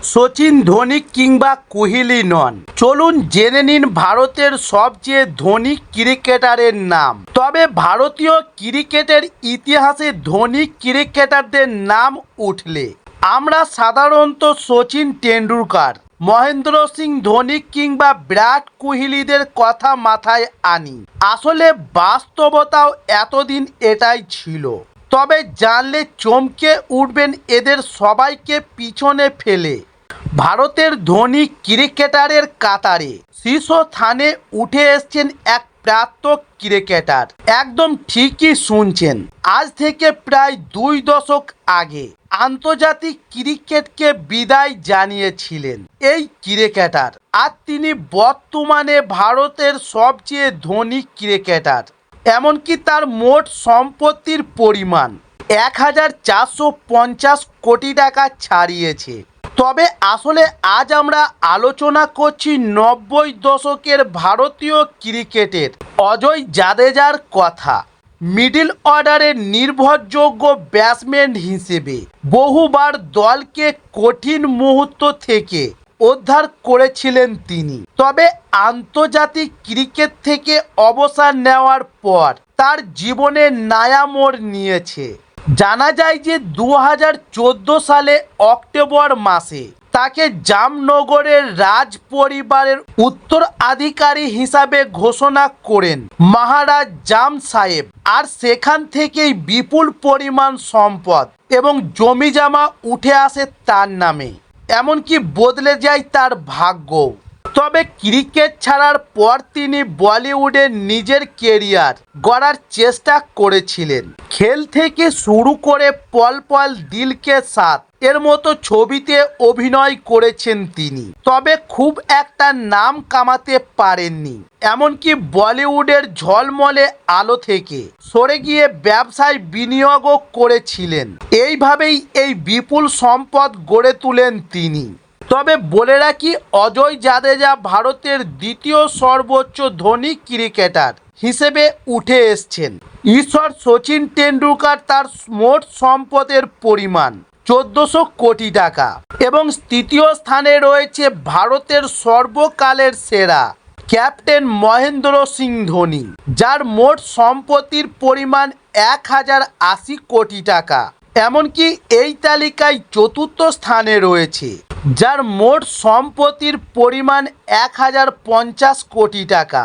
সচিন ধোনি কিংবা কোহলি নন। চলুন জেনে নিন ভারতের সবচেয়ে ধনী ক্রিকেটারের নাম। তবে ভারতীয় ক্রিকেটের ইতিহাসে ধনী ক্রিকেটারদের নাম উঠলে আমরা সাধারণত সচিন টেন্ডুলকার, মহেন্দ্র সিং ধোনি কিংবা বিরাট কোহলিদের কথা মাথায় আনি। আসলে বাস্তবতাও এতদিন এটাই ছিল। তবে জানলে চমকে উঠবেন, এদের সবাইকে পিছনে ফেলে ভারতের ধনী ক্রিকেটারের কাতারে শীর্ষস্থানে উঠে এসেছেন এক প্রাক্তন ক্রিকেটার। একদম ঠিকই শুনছেন, আজ থেকে প্রায় 2 দশক আগে আন্তর্জাতিক ক্রিকেটকে বিদায় জানিয়েছিলেন এই ক্রিকেটার। আর তিনি বর্তমানে ভারতের সবচেয়ে ধনী ক্রিকেটার। এমনকি তার মোট সম্পত্তির পরিমাণ 1450 কোটি টাকা ছাড়িয়েছে। তবে আসলে আজ আমরা আলোচনা করছি 90 দশকের ভারতীয় ক্রিকেটের অজয় জাদেজার কথা। মিডল অর্ডারের নির্ভরযোগ্য ব্যাটসম্যান হিসেবে বহুবার দলকে কঠিন মুহূর্ত থেকে উদ্ধার করেছিলেন তিনি। তবে আন্তর্জাতিক ক্রিকেট থেকে অবসর নেওয়ার পর তার জীবনে নয়া মোড় নিয়েছে। জানা যায় যে 2014 সালে অক্টোবর মাসে তাকে জামনগরের রাজ পরিবারের উত্তরাধিকারী হিসাবে ঘোষণা করেন মহারাজ জাম সাহেব। আর সেখান থেকেই বিপুল পরিমাণ সম্পদ এবং জমিজমা উঠে আসে তার নামে। এমনকি বদলে যায় তার ভাগ্য। তবে ক্রিকেট ছাড়ার পর তিনি বলিউডে নিজের কেরিয়ার গড়ার চেষ্টা করেছিলেন। খেল থেকে শুরু করে পল পল দিল কে সাথ এর মতো ছবিতে অভিনয় করেছেন তিনি। তবে খুব একটা নাম কামাতে পারেননি। এমনকি বলিউডের ঝলমলে আলো থেকে সরে গিয়ে ব্যবসায় বিনিয়োগও করেছিলেন। এইভাবেই এই বিপুল সম্পদ গড়ে তোলেন তিনি। তবে বলে রাখি, অজয় জাদেজা ভারতের দ্বিতীয় সর্বোচ্চ ধনী ক্রিকেটার হিসেবে উঠে এসেছেন। ঈশ্বর সচিন টেন্ডুলকার তার মোট সম্পদের পরিমাণ 1400 কোটি টাকা এবং তৃতীয় স্থানে রয়েছে ভারতের সর্বকালের সেরা ক্যাপ্টেন মহেন্দ্র সিং ধোনি, যার মোট সম্পত্তির পরিমাণ 1080 কোটি টাকা। এমনকি এই তালিকায় চতুর্থ স্থানে রয়েছে যার মোট সম্পত্তির পরিমাণ 1050 কোটি টাকা।